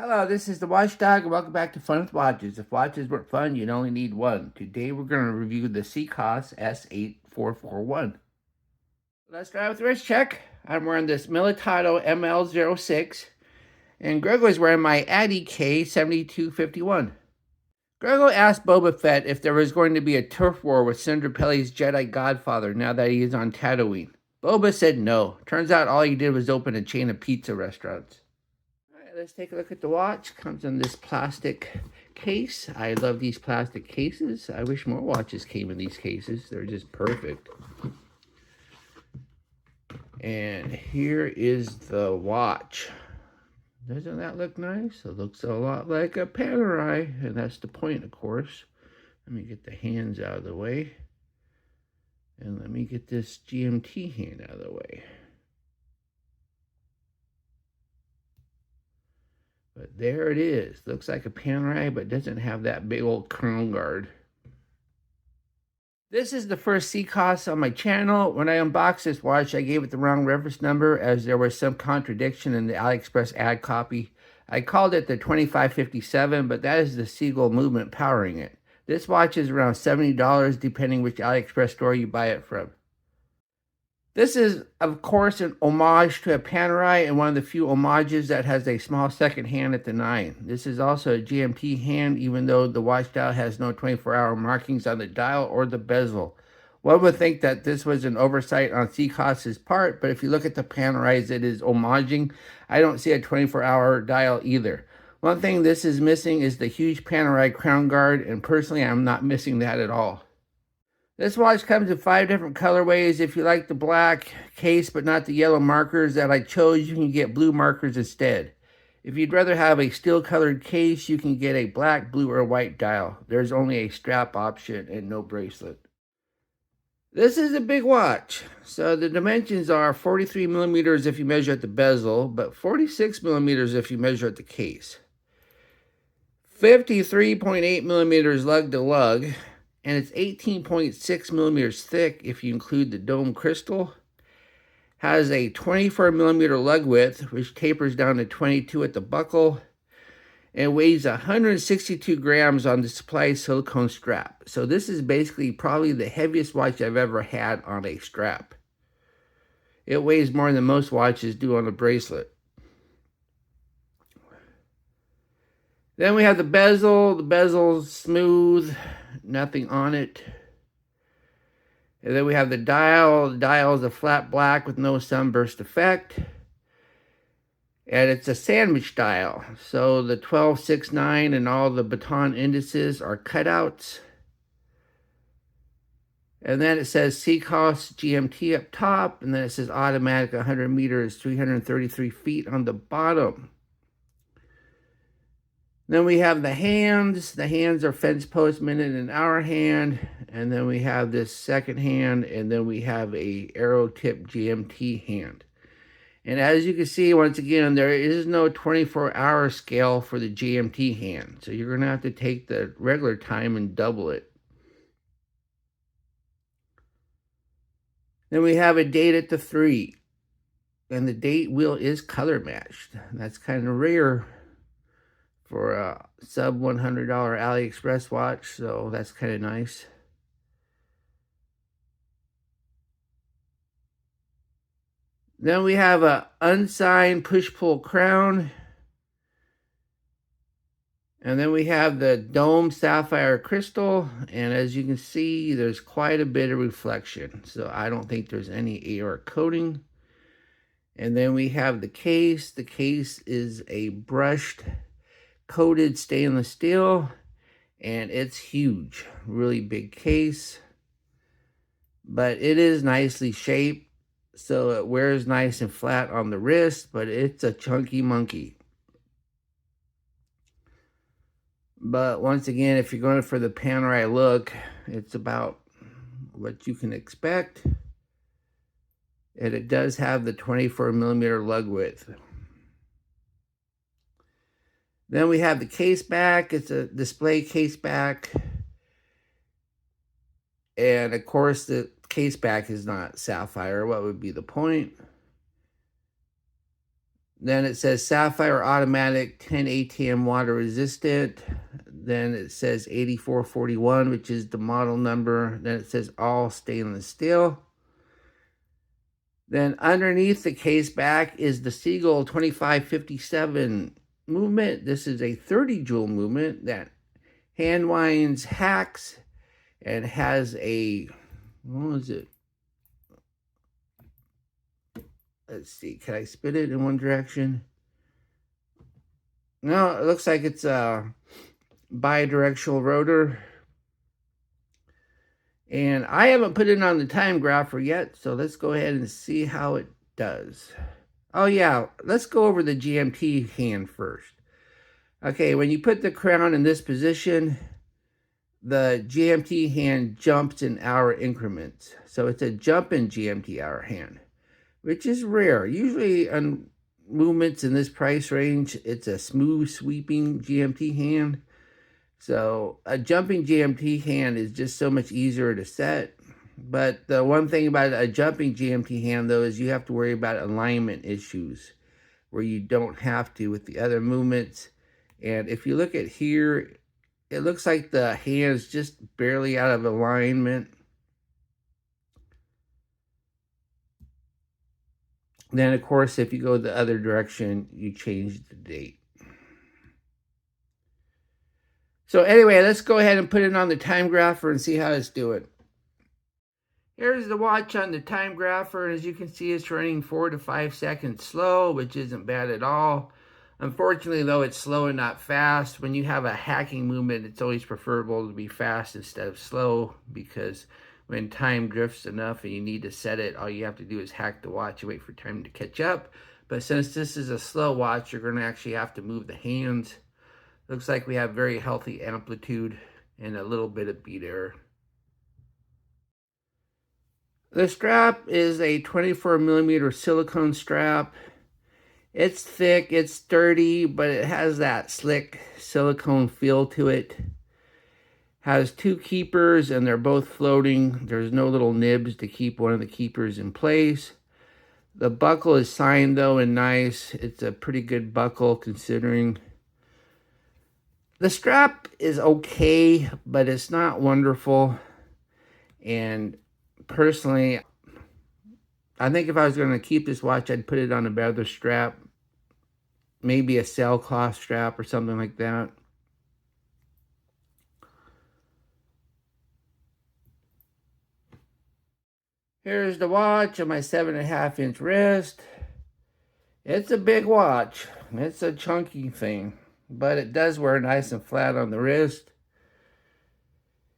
Hello, this is the Watchdog, and welcome back to Fun with Watches. If watches weren't fun, you'd only need one. Today we're going to review the Seakoss S8441. Let's start with the wrist check. I'm wearing this Militato ML06, and Grego's wearing my Addy K7251. Grego asked Boba Fett if there was going to be a turf war with Senator Pelly's Jedi Godfather now that he is on Tatooine. Boba said no. Turns out all he did was open a chain of pizza restaurants. Let's take a look at the watch. Comes in this plastic case. I love these plastic cases. I wish more watches came in these cases. They're just perfect. And here is the watch. Doesn't that look nice? It looks a lot like a Panerai, and that's the point, of course. Let me get the hands out of the way. And let me get this GMT hand out of the way. But there it is. Looks like a Panerai, but doesn't have that big old crown guard. This is the first Seakoss on my channel. When I unboxed this watch, I gave it the wrong reference number as there was some contradiction in the AliExpress ad copy. I called it the 2557, but that is the Seagull movement powering it. This watch is around $70 depending which AliExpress store you buy it from. This is, of course, an homage to a Panerai and one of the few homages that has a small second hand at the 9. This is also a GMT hand, even though the watch dial has no 24-hour markings on the dial or the bezel. One would think that this was an oversight on Seakoss's part, but if you look at the Panerais, it is homaging. I don't see a 24-hour dial either. One thing this is missing is the huge Panerai crown guard, and personally, I'm not missing that at all. This watch comes in 5 different colorways. If you like the black case but not the yellow markers that I chose, you can get blue markers instead. If you'd rather have a steel colored case, you can get a black, blue, or white dial. There's only a strap option and no bracelet. This is a big watch. So the dimensions are 43 millimeters if you measure at the bezel, but 46 millimeters if you measure at the case. 53.8 millimeters lug to lug. And it's 18.6 millimeters thick if you include the dome crystal. Has a 24 millimeter lug width, which tapers down to 22 at the buckle, and weighs 162 grams on the supply silicone strap. So this is basically probably the heaviest watch I've ever had on a strap. It weighs more than most watches do on a bracelet. Then we have the bezel. The bezel's smooth, nothing on it. And then we have the dial. The dial is a flat black with no sunburst effect. And it's a sandwich dial. So the 12, 6, 9 and all the baton indices are cutouts. And then it says Seakoss GMT up top. And then it says automatic 100 meters, 333 feet on the bottom. Then we have the hands. The hands are fence post, minute, and hour hand. And then we have this second hand. And then we have a arrow tip GMT hand. And as you can see, once again, there is no 24-hour scale for the GMT hand. So you're going to have to take the regular time and double it. Then we have a date at the 3. And the date wheel is color matched. That's kind of rare for a sub $100 AliExpress watch, so that's kind of nice. Then we have a unsigned push-pull crown. And then we have the dome sapphire crystal, and as you can see, there's quite a bit of reflection, so I don't think there's any AR coating. And then we have the case. The case is a brushed coated stainless steel, and it's huge, really big case, but it is nicely shaped, so it wears nice and flat on the wrist, but it's a chunky monkey. But once again, if you're going for the Panerai look, it's about what you can expect, and it does have the 24 millimeter lug width. Then we have the case back. It's a display case back. And of course, the case back is not sapphire. What would be the point? Then it says Sapphire Automatic 10 ATM water resistant. Then it says 8441, which is the model number. Then it says all stainless steel. Then underneath the case back is the Seagull 2557 movement. This is a 30 joule movement that hand winds, hacks, and has a, what is it? Let's see, can I spin it in one direction? No, it looks like it's a bidirectional rotor. And I haven't put it on the Timegrapher yet, so let's go ahead and see how it does. Oh yeah, let's go over the GMT hand first. Okay, when you put the crown in this position, the GMT hand jumps in hour increments. So it's a jumping GMT hour hand, which is rare. Usually on movements in this price range, it's a smooth sweeping GMT hand. So a jumping GMT hand is just so much easier to set. But the one thing about a jumping GMT hand, though, is you have to worry about alignment issues where you don't have to with the other movements. And if you look at here, it looks like the hand's just barely out of alignment. Then, of course, if you go the other direction, you change the date. So anyway, let's go ahead and put it on the Timegrapher and see how it's doing. Here's the watch on the Timegrapher, and as you can see, it's running 4 to 5 seconds slow, which isn't bad at all. Unfortunately, though, it's slow and not fast. When you have a hacking movement, it's always preferable to be fast instead of slow, because when time drifts enough and you need to set it, all you have to do is hack the watch and wait for time to catch up. But since this is a slow watch, you're going to actually have to move the hands. Looks like we have very healthy amplitude and a little bit of beat error. The strap is a 24mm silicone strap. It's thick, it's sturdy, but it has that slick silicone feel to it. Has 2 keepers and they're both floating. There's no little nibs to keep one of the keepers in place. The buckle is signed though and nice. It's a pretty good buckle considering. The strap is okay, but it's not wonderful. And personally, I think if I was going to keep this watch, I'd put it on a better strap. Maybe a sailcloth strap or something like that. Here's the watch on my 7.5-inch wrist. It's a big watch. It's a chunky thing, but it does wear nice and flat on the wrist.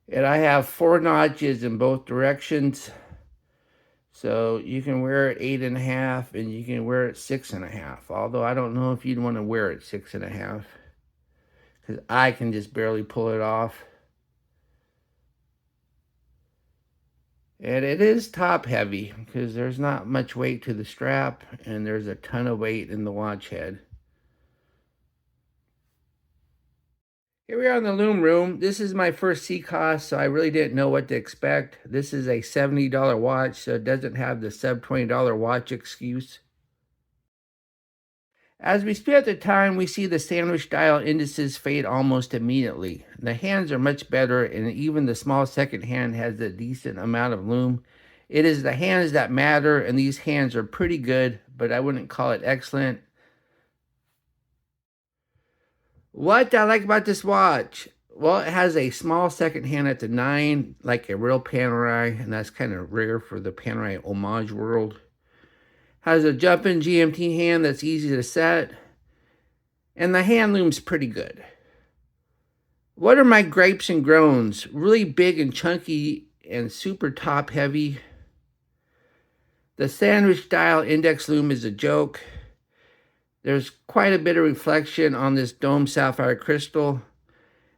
And I have 4 notches in both directions. So you can wear it 8.5 and you can wear it 6.5. Although I don't know if you'd want to wear it 6.5, because I can just barely pull it off. And it is top heavy because there's not much weight to the strap and there's a ton of weight in the watch head. Here we are in the Lume room. This is my first Seakoss, so I really didn't know what to expect. This is a $70 watch, so it doesn't have the sub $20 watch excuse. As we speed up the time, we see the sandwich dial indices fade almost immediately. The hands are much better, and even the small second hand has a decent amount of lume. It is the hands that matter, and these hands are pretty good, but I wouldn't call it excellent. What I like about this watch? Well, it has a small second hand at the 9, like a real Panerai, and that's kind of rare for the Panerai homage world. Has a jumping GMT hand that's easy to set, and the hand lume's pretty good. What are my gripes and groans? Really big and chunky and super top heavy. The sandwich dial index lume is a joke. There's quite a bit of reflection on this dome sapphire crystal,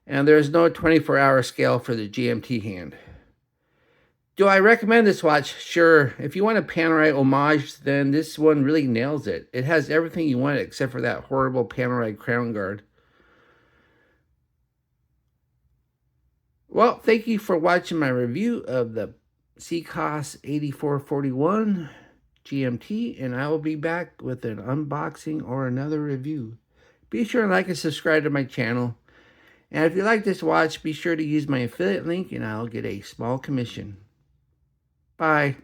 and there's no 24-hour scale for the GMT hand. Do I recommend this watch? Sure. If you want a Panerai homage, then this one really nails it. It has everything you want except for that horrible Panerai crown guard. Well, thank you for watching my review of the Seakoss 8441. GMT, and I will be back with an unboxing or another review. Be sure to like and subscribe to my channel. And if you like this watch, be sure to use my affiliate link and I'll get a small commission. Bye.